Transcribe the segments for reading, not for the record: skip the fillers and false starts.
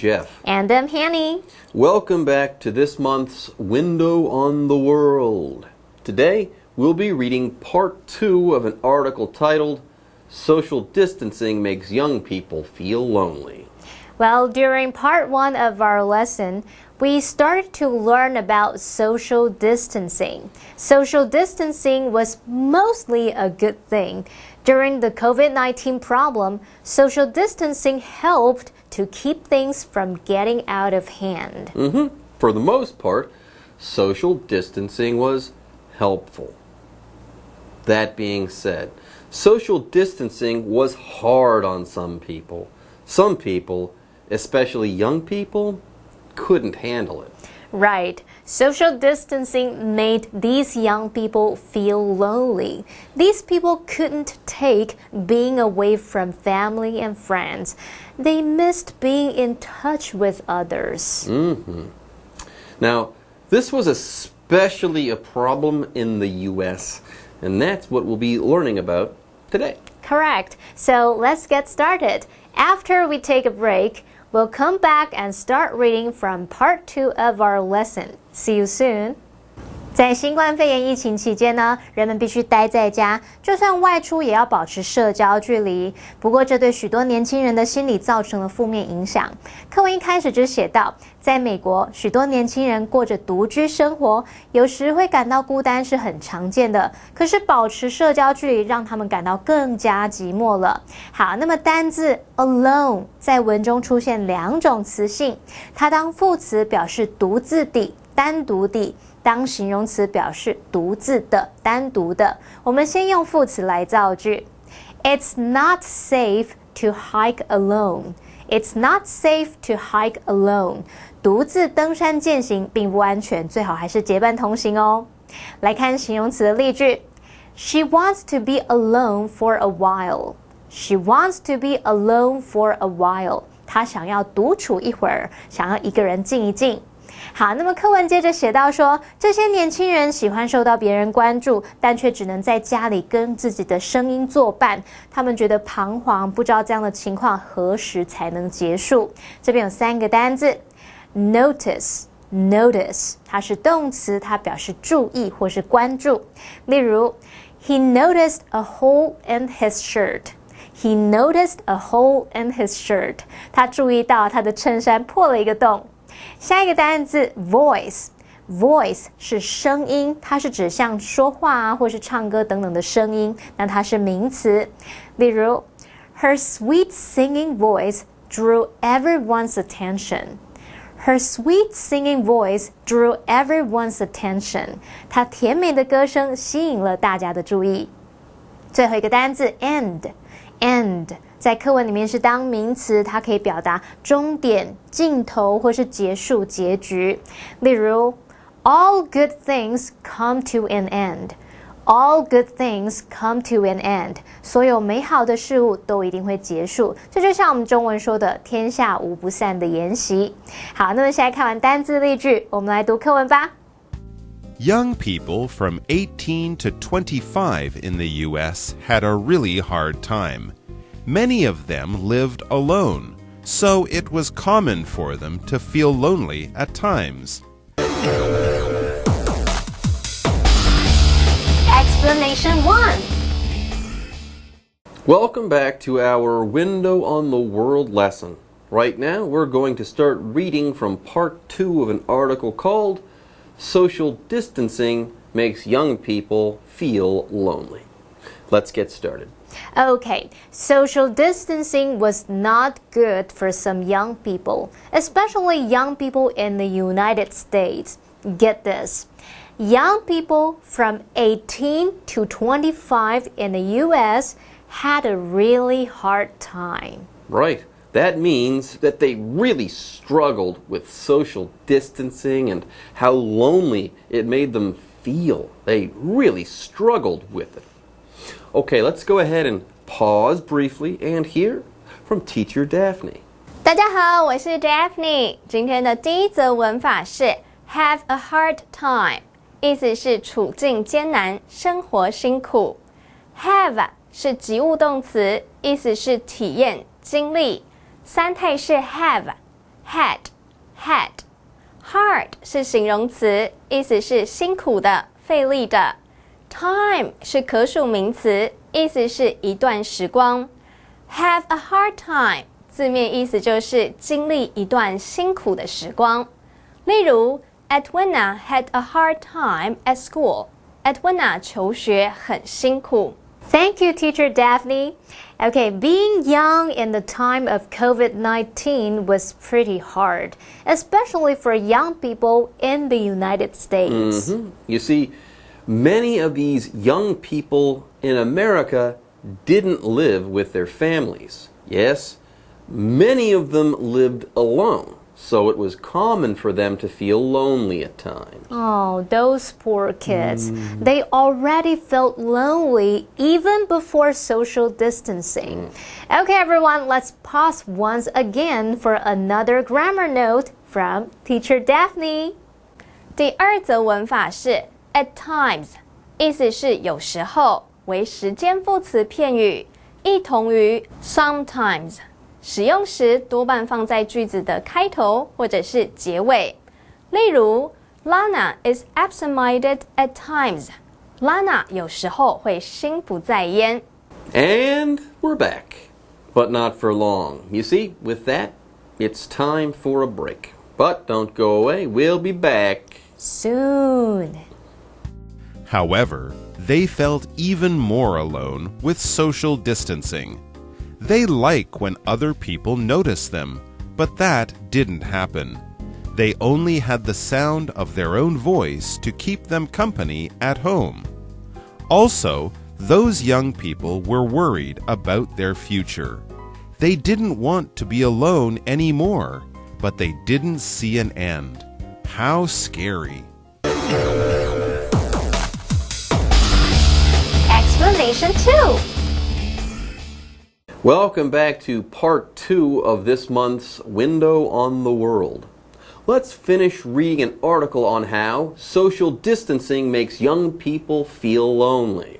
Jeff. And I'm Hanny. Welcome back to this month's Window on the World. Today, we'll be reading part 2 of an article titled, Social Distancing Makes Young People Feel Lonely. Well, during part 1 of our lesson, we started to learn about social distancing. Social distancing was mostly a good thing. During the COVID-19 problem, social distancing helped to keep things from getting out of hand. For the most part, social distancing was helpful. That being said, social distancing was hard on some people. Some people, especially young people, couldn't handle it. Right. Social distancing made these young people feel lonely. These people couldn't take being away from family and friends. They missed being in touch with others. Now, this was especially a problem in the U.S., and that's what we'll be learning about today. Correct. So let's get started. After we take a break, we'll come back and start reading from part 2 of our lesson. See you soon. 在新冠肺炎疫情期间呢，人们必须待在家，就算外出也要保持社交距离。不过，这对许多年轻人的心理造成了负面影响。课文一开始就写到，在美国，许多年轻人过着独居生活，有时会感到孤单是很常见的。可是，保持社交距离让他们感到更加寂寞了。好，那么单字 alone 在文中出现2种词性，它当副词表示独自地、单独地。当形容词表示独自的、单独的。我们先用副词来造句。It's not safe to hike alone. It's not safe to hike alone. 独自登山健行并不安全，最好还是结伴同行哦。来看形容词的例句。She wants to be alone for a while. She wants to be alone for a while. 她想要独处一会儿，想要一个人静一静。好，那么课文接着写到说，这些年轻人喜欢受到别人关注，但却只能在家里跟自己的声音作伴。他们觉得彷徨，不知道这样的情况何时才能结束。这边有3个单字 ，notice， 它是动词，它表示注意或是关注。例如 ，He noticed a hole in his shirt。He noticed a hole in his shirt。他注意到他的衬衫破了一个洞。下一个单字 voice 是声音，它是指像说话啊或是唱歌等等的声音，那它是名词。例如 Her sweet singing voice drew everyone's attention. Her sweet singing voice drew everyone's attention. 她甜美的歌声吸引了大家的注意。最后一个单字 end在课文里面是当名词，它可以表达终点、尽头或是结束、结局。例如 All good things come to an end. All good things come to an end. 所有美好的事物都一定会结束。这就像我们中文说的天下无不散的筵席。好，那么现在看完单字例句，我们来读课文吧。Young people from 18 to 25 in the U.S. had a really hard time. Many of them lived alone, so it was common for them to feel lonely at times. Explanation 1. Welcome back to our Window on the World lesson. Right now, we're going to start reading from part 2 of an article called Social Distancing Makes Young People Feel Lonely. Let's get started. Okay, social distancing was not good for some young people, especially young people in the United States. Get this. Young people from 18 to 25 in the U.S. had a really hard time. Right. That means that they really struggled with social distancing and how lonely it made them feel. They really struggled with it. Okay, let's go ahead and pause briefly and hear from Teacher Daphne. 大家好，我是 Daphne。今天的第一则文法是 have a hard time， 意思是处境艰难，生活辛苦。have 是及物动词，意思是体验、经历。三态是 have Hard 是形容词，意思是辛苦的、费力的。Time 是可数名词，意思是一段时光。Have a hard time 字面意思就是经历一段辛苦的时光。例如 Edwina had a hard time at school. Edwina 求学很辛苦。Thank you, Teacher Daphne. Okay, being young in the time of COVID-19 was pretty hard, especially for young people in the United States. You see, many of these young people in America didn't live with their families. Yes, many of them lived alone, so it was common for them to feel lonely at times. Oh, those poor kids. They already felt lonely even before social distancing. Okay, everyone, let's pause once again for another grammar note from Teacher Daphne. 第二则文法是 at times， 意思是有时候，为时间副词片语，异同于 sometimes。使用时多半放在句子的开头或者是结尾。例如 Lana is absent-minded at times. Lana 有时候会心不在焉。And we're back, but not for long. You see, with that, it's time for a break. But don't go away, we'll be back soon. However, they felt even more alone with social distancing. They like when other people notice them, but that didn't happen. They only had the sound of their own voice to keep them company at home. Also, those young people were worried about their future. They didn't want to be alone anymore, but they didn't see an end. How scary. Explanation 2. Welcome back to part 2 of this month's Window on the World. Let's finish reading an article on how social distancing makes young people feel lonely.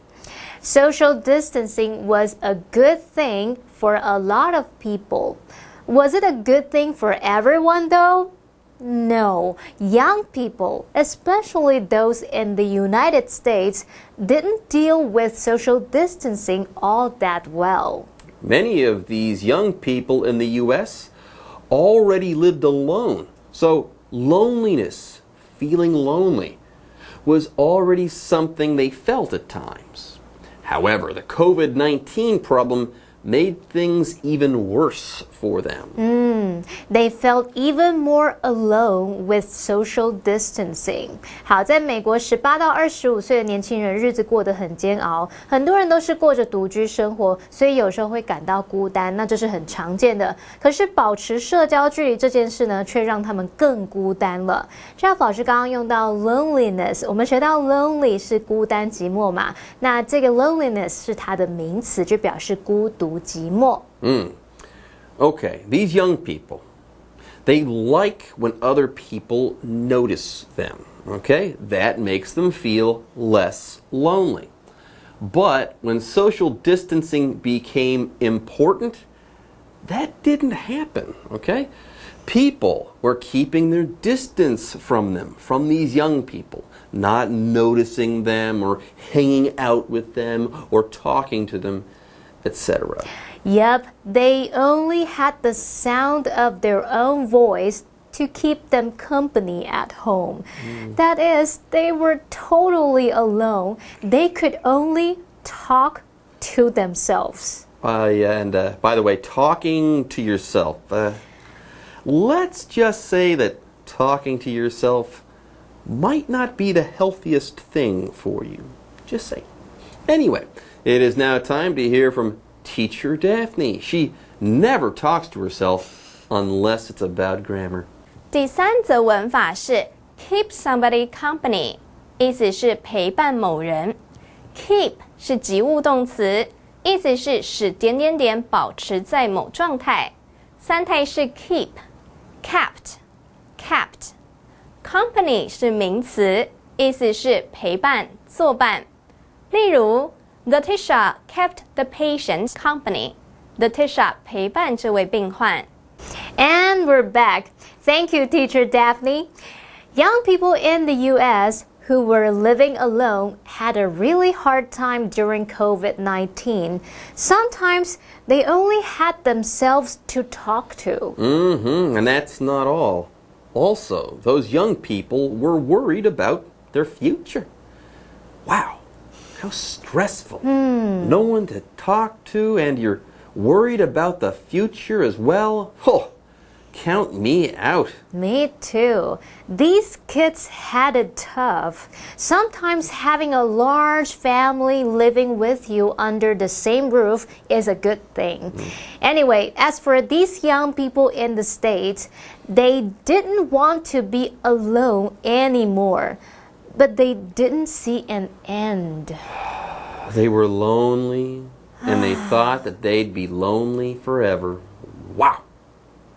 Social distancing was a good thing for a lot of people. Was it a good thing for everyone though? No, young people, especially those in the United States, didn't deal with social distancing all that well. Many of these young people in the U.S. already lived alone, so loneliness, feeling lonely, was already something they felt at times. However, the COVID-19 problem made things even worse for them. They felt even more alone with social distancing. 好，在美国18到25岁的年轻人日子过得很煎熬，很多人都是过着独居生活，所以有时候会感到孤单，那这是很常见的。可是保持社交距离这件事呢，却让他们更孤单了。Jeff 老师刚刚用到 loneliness， 我们学到 lonely 是孤单寂寞嘛，那这个 loneliness 是它的名词，就表示孤独寂寞。Okay, these young people, they like when other people notice them. Okay, that makes them feel less lonely. But when social distancing became important, that didn't happen. Okay, people were keeping their distance from them, from these young people, not noticing them or hanging out with them or talking to them, etc. Yep, they only had the sound of their own voice to keep them company at home. That is, they were totally alone. They could only talk to themselves. And by the way, talking to yourself. Let's just say that talking to yourself might not be the healthiest thing for you. Just say. Anyway, it is now time to hear from Teacher Daphne. She never talks to herself unless it's about grammar. 第三则文法是 keep somebody company， 意思是陪伴某人。keep 是及物动词，意思是使点点点保持在某状态。三态是 keep、kept、kept。company 是名词，意思是陪伴、作伴。例如Letitia kept the patient company. Letitia 陪伴这位病患。And we're back. Thank you, Teacher Daphne. Young people in the U.S. who were living alone had a really hard time during COVID-19. Sometimes they only had themselves to talk to. And that's not all. Also, those young people were worried about their future. Wow, how stressful. No one to talk to, and you're worried about the future as well? Oh, count me out. Me too. These kids had it tough. Sometimes having a large family living with you under the same roof is a good thing. Anyway, as for these young people in the States, they didn't want to be alone anymore, but they didn't see an end. They were lonely, and they thought that they'd be lonely forever. Wow.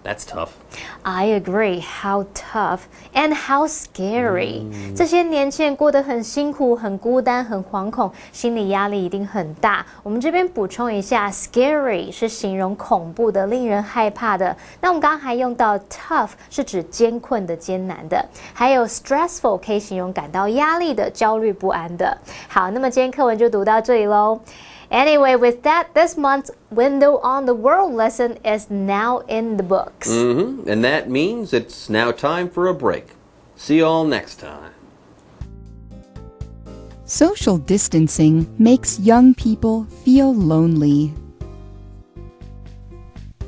That's tough. I agree. How tough and how scary. 这些年轻人过得很辛苦、很孤单、很惶恐，心理压力一定很大。我们这边补充一下 ，scary 是形容恐怖的、令人害怕的。那我们刚刚还用到 tough 是指艰困的、艰难的，还有 stressful 可以形容感到压力的、焦虑不安的。好，那么今天课文就读到这里喽。Anyway, with that, this month's Window on the World lesson is now in the books. And that means it's now time for a break. See you all next time. Social distancing makes young people feel lonely.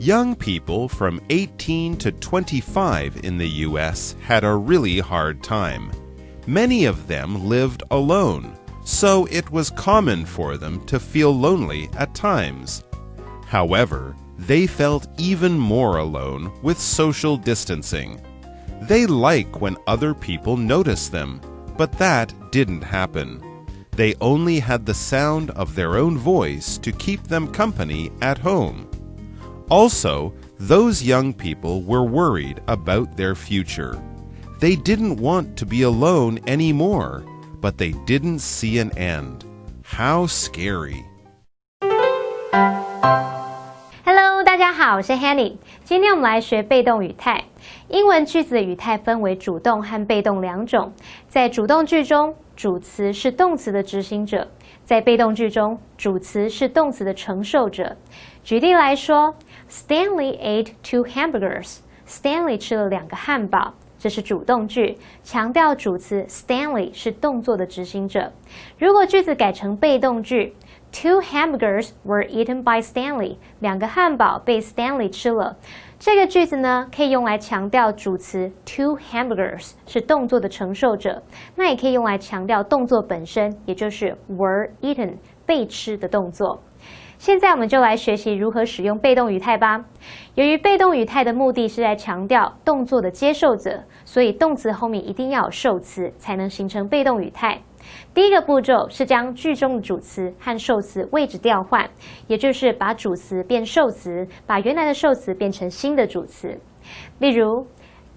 Young people from 18 to 25 in the U.S. had a really hard time. Many of them lived alone, so it was common for them to feel lonely at times. However, they felt even more alone with social distancing. They like when other people notice them, but that didn't happen. They only had the sound of their own voice to keep them company at home. Also, those young people were worried about their future. They didn't want to be alone anymore, but they didn't see an end. How scary. Hello, 大家好，我是 Hanny。今天我们来学被动语态。英文句子的语态分为主动和被动两种。在主动句中，主词是动词的执行者；在被动句中，主词是动词的承受者。举例来说 ，Stanley ate 2 hamburgers. Stanley 吃了2个汉堡。这是主动句，强调主词 Stanley 是动作的执行者。如果句子改成被动句 ，2 hamburgers were eaten by Stanley， 2个汉堡被 Stanley 吃了。这个句子呢，可以用来强调主词 2 hamburgers 是动作的承受者，那也可以用来强调动作本身，也就是 were eaten 被吃的动作。现在我们就来学习如何使用被动语态吧。由于被动语态的目的是在强调动作的接受者，所以动词后面一定要有受词，才能形成被动语态。第一个步骤是将句中的主词和受词位置调换，也就是把主词变受词，把原来的受词变成新的主词。例如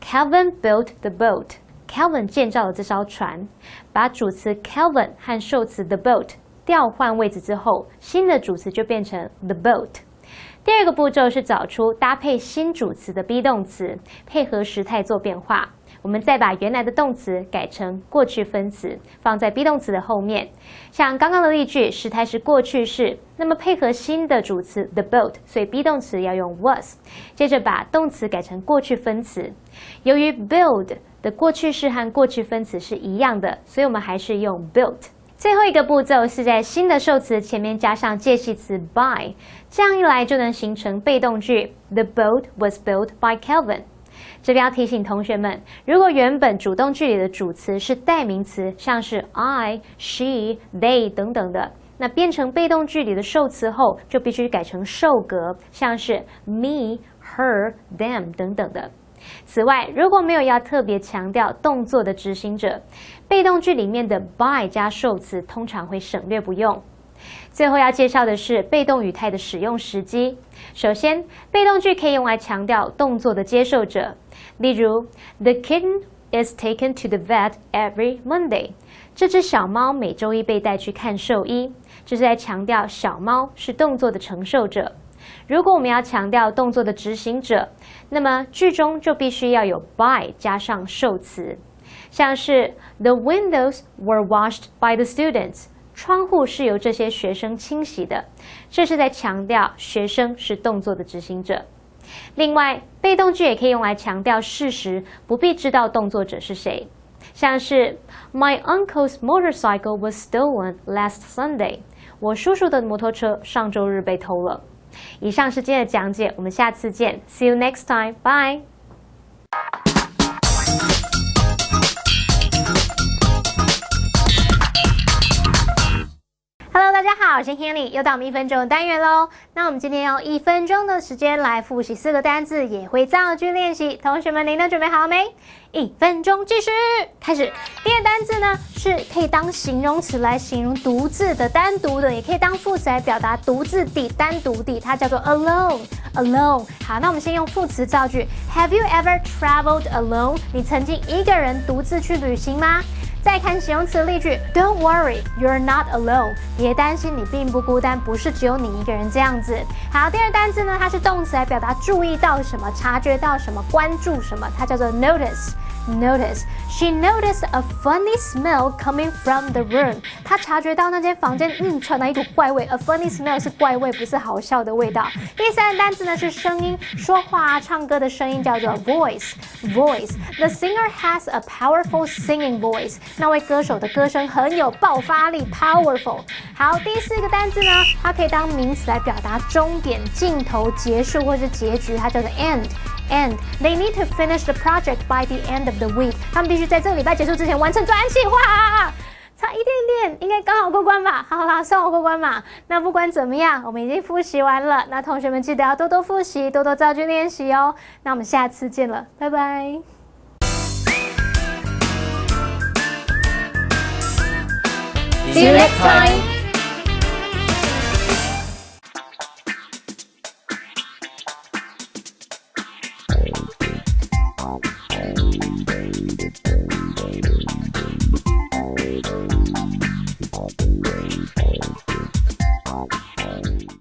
Calvin built the boat。Calvin 建造了这艘船，把主词 Calvin 和受词 the boat调换位置之后，新的主词就变成 the boat。第二个步骤是找出搭配新主词的 be 动词，配合时态做变化。我们再把原来的动词改成过去分词，放在 be 动词的后面。像刚刚的例句，时态是过去式，那么配合新的主词 the boat， 所以 be 动词要用 was。接着把动词改成过去分词。由于 build 的过去式和过去分词是一样的，所以我们还是用 built。最后一个步骤是在新的受词前面加上介系词 by， 这样一来就能形成被动句 The boat was built by Calvin。这边要提醒同学们，如果原本主动句里的主词是代名词，像是 I、she、they 等等的，那变成被动句里的受词后，就必须改成受格，像是 me、her、them 等等的。此外，如果没有要特别强调动作的执行者，被动句里面的 by 加受词通常会省略不用。最后要介绍的是被动语态的使用时机。首先，被动句可以用来强调动作的接受者，例如 The kitten is taken to the vet every Monday。这只小猫每周一被带去看兽医，这是在强调小猫是动作的承受者。如果我们要强调动作的执行者，那么句中就必须要有 by 加上受词，像是 The windows were washed by the students， 窗户是由这些学生清洗的，这是在强调学生是动作的执行者。另外，被动句也可以用来强调事实，不必知道动作者是谁，像是 My uncle's motorcycle was stolen last Sunday， 我叔叔的摩托车上周日被偷了。以上是今天的讲解，我们下次见 See you next time, bye! Hello， 大家好，我是 Hanny， 又到我们1分钟的单元喽。那我们今天用1分钟的时间来复习4个单字，也会造句练习。同学们，您都准备好了没？1分钟计时，开始。第一个单字呢，是可以当形容词来形容独自的、单独的，也可以当副词来表达独自地、单独地，它叫做 alone。alone。好，那我们先用副词造句。Have you ever traveled alone？ 你曾经一个人独自去旅行吗？再看形容词例句 ，Don't worry, you're not alone。别担心，你并不孤单，不是只有你一个人这样子。好，第二单字呢，它是动词来表达注意到什么、察觉到什么、关注什么，它叫做 notice。Notice. She noticed a funny smell coming from the room. 她察觉到那间房间传来一股怪味。A funny smell 是怪味，不是好笑的味道。第三个单字呢是声音，说话啊、唱歌的声音叫做 voice。Voice. The singer has a powerful singing voice. 那位歌手的歌声很有爆发力 ，powerful。好，第4个单字呢，它可以当名词来表达终点、尽头、结束或是结局，它叫做 end。End. They need to finish the project by the end of the week. 他们必须在这个礼拜结束之前完成专案计划。差一点点，应该刚好过关吧？好，算我过关嘛。那不管怎么样，我们已经复习完了。那同学们记得要多多复习，多多造句练习哦。那我们下次见了，拜拜。See you next time.